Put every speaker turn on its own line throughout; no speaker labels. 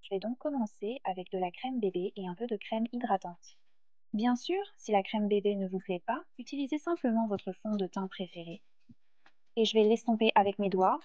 Je vais donc commencer avec de la crème bébé et un peu de crème hydratante. Bien sûr, si la crème bébé ne vous plaît pas, utilisez simplement votre fond de teint préféré. Et je vais l'estomper avec mes doigts.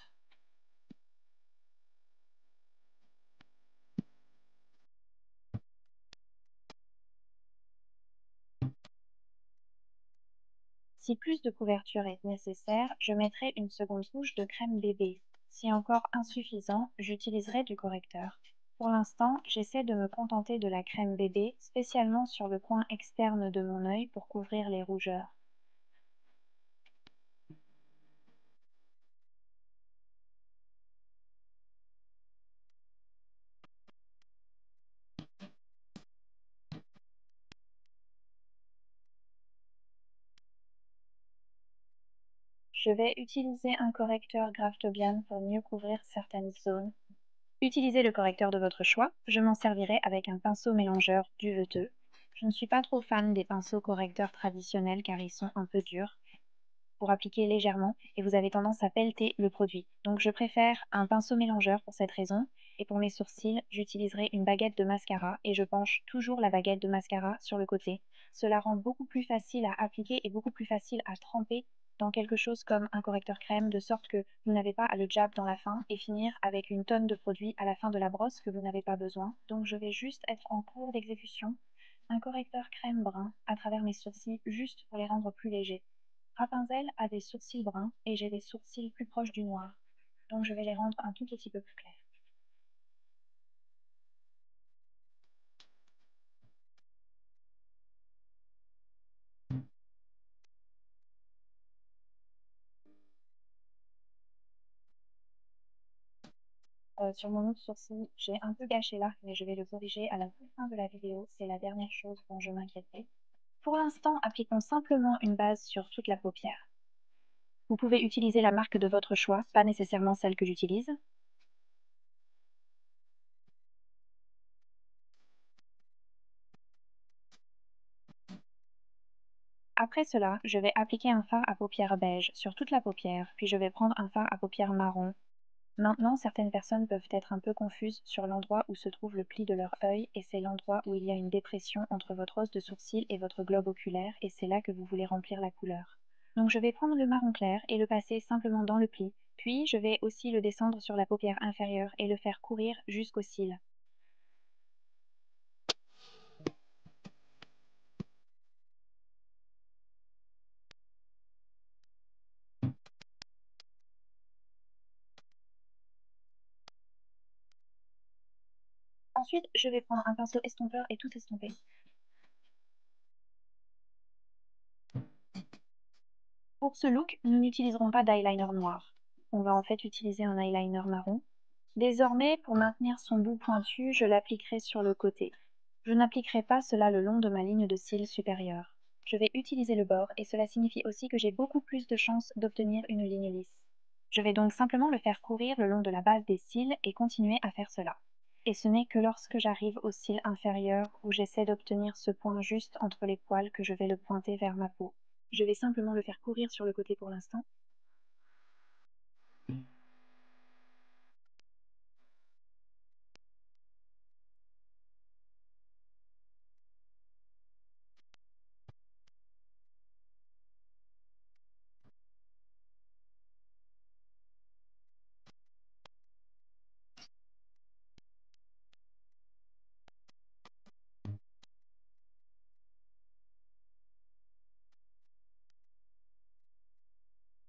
Si plus de couverture est nécessaire, je mettrai une seconde couche de crème bébé. Si encore insuffisant, j'utiliserai du correcteur. Pour l'instant, j'essaie de me contenter de la crème bébé, spécialement sur le coin externe de mon œil pour couvrir les rougeurs. Je vais utiliser un correcteur Graftobian pour mieux couvrir certaines zones. Utilisez le correcteur de votre choix. Je m'en servirai avec un pinceau mélangeur duveteux. Je ne suis pas trop fan des pinceaux correcteurs traditionnels car ils sont un peu durs pour appliquer légèrement et vous avez tendance à pelleter le produit. Donc je préfère un pinceau mélangeur pour cette raison. Et pour mes sourcils, j'utiliserai une baguette de mascara et je penche toujours la baguette de mascara sur le côté. Cela rend beaucoup plus facile à appliquer et beaucoup plus facile à tremper dans quelque chose comme un correcteur crème, de sorte que vous n'avez pas à le jab dans la fin et finir avec une tonne de produit à la fin de la brosse que vous n'avez pas besoin. Donc je vais juste être en cours d'exécution. Un correcteur crème brun à travers mes sourcils juste pour les rendre plus légers. Rapunzel a des sourcils bruns et j'ai des sourcils plus proches du noir, donc je vais les rendre un tout petit peu plus clairs. Sur mon autre sourcil, j'ai un peu gâché l'arc, mais je vais le corriger à la toute fin de la vidéo, c'est la dernière chose dont je m'inquiétais. Pour l'instant, appliquons simplement une base sur toute la paupière. Vous pouvez utiliser la marque de votre choix, pas nécessairement celle que j'utilise. Après cela, je vais appliquer un fard à paupières beige sur toute la paupière, puis je vais prendre un fard à paupières marron. Maintenant, certaines personnes peuvent être un peu confuses sur l'endroit où se trouve le pli de leur œil, et c'est l'endroit où il y a une dépression entre votre os de sourcil et votre globe oculaire, et c'est là que vous voulez remplir la couleur. Donc je vais prendre le marron clair et le passer simplement dans le pli, puis je vais aussi le descendre sur la paupière inférieure et le faire courir jusqu'au cil. Ensuite, je vais prendre un pinceau estompeur et tout estomper. Pour ce look, nous n'utiliserons pas d'eyeliner noir. On va en fait utiliser un eyeliner marron. Désormais, pour maintenir son bout pointu, je l'appliquerai sur le côté. Je n'appliquerai pas cela le long de ma ligne de cils supérieure. Je vais utiliser le bord et cela signifie aussi que j'ai beaucoup plus de chances d'obtenir une ligne lisse. Je vais donc simplement le faire courir le long de la base des cils et continuer à faire cela. Et ce n'est que lorsque j'arrive au cil inférieur où j'essaie d'obtenir ce point juste entre les poils que je vais le pointer vers ma peau. Je vais simplement le faire courir sur le côté pour l'instant.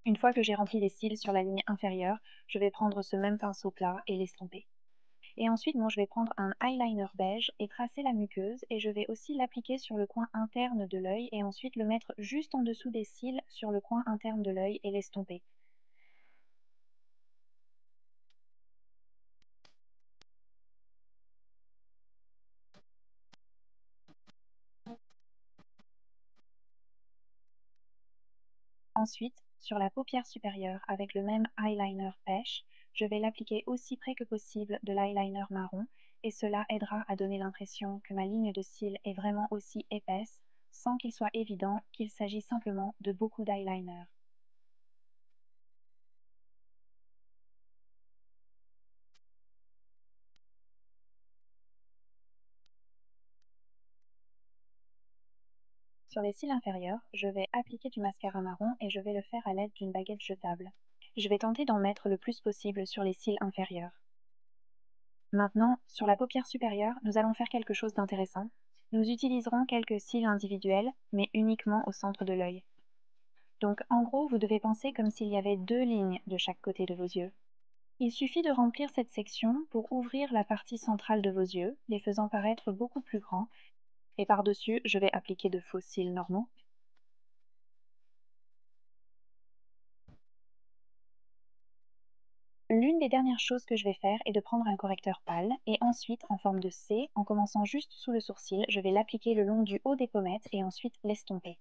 Une fois que j'ai rempli les cils sur la ligne inférieure, je vais prendre ce même pinceau plat et l'estomper. Et ensuite, je vais prendre un eyeliner beige et tracer la muqueuse et je vais aussi l'appliquer sur le coin interne de l'œil et ensuite le mettre juste en dessous des cils sur le coin interne de l'œil et l'estomper. Ensuite, sur la paupière supérieure avec le même eyeliner pêche, je vais l'appliquer aussi près que possible de l'eyeliner marron et cela aidera à donner l'impression que ma ligne de cils est vraiment aussi épaisse sans qu'il soit évident qu'il s'agit simplement de beaucoup d'eyeliner. Sur les cils inférieurs, je vais appliquer du mascara marron et je vais le faire à l'aide d'une baguette jetable. Je vais tenter d'en mettre le plus possible sur les cils inférieurs. Maintenant, sur la paupière supérieure, nous allons faire quelque chose d'intéressant. Nous utiliserons quelques cils individuels, mais uniquement au centre de l'œil. Donc en gros, vous devez penser comme s'il y avait deux lignes de chaque côté de vos yeux. Il suffit de remplir cette section pour ouvrir la partie centrale de vos yeux, les faisant paraître beaucoup plus grands. Et par-dessus, je vais appliquer de faux cils normaux. L'une des dernières choses que je vais faire est de prendre un correcteur pâle et ensuite, en forme de C, en commençant juste sous le sourcil, je vais l'appliquer le long du haut des pommettes et ensuite l'estomper.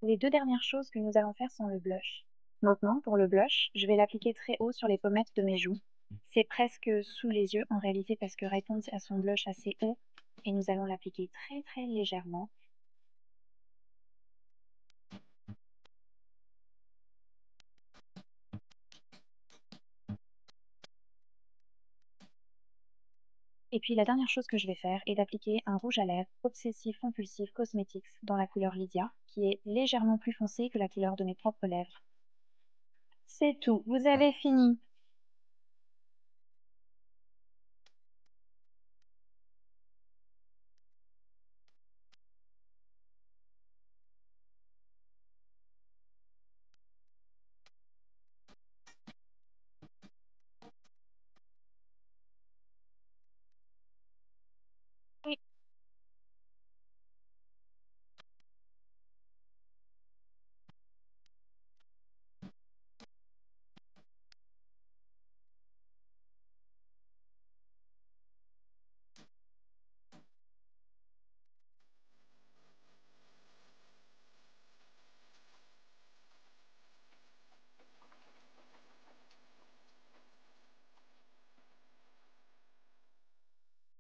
Les deux dernières choses que nous allons faire sont le blush. Maintenant, pour le blush, je vais l'appliquer très haut sur les pommettes de mes joues. C'est presque sous les yeux en réalité parce que Rapunzel a son blush assez haut et nous allons l'appliquer très très légèrement. Et puis la dernière chose que je vais faire est d'appliquer un rouge à lèvres Obsessive Compulsive Cosmetics dans la couleur Lydia, qui est légèrement plus foncé que la couleur de mes propres lèvres. C'est tout, vous avez fini.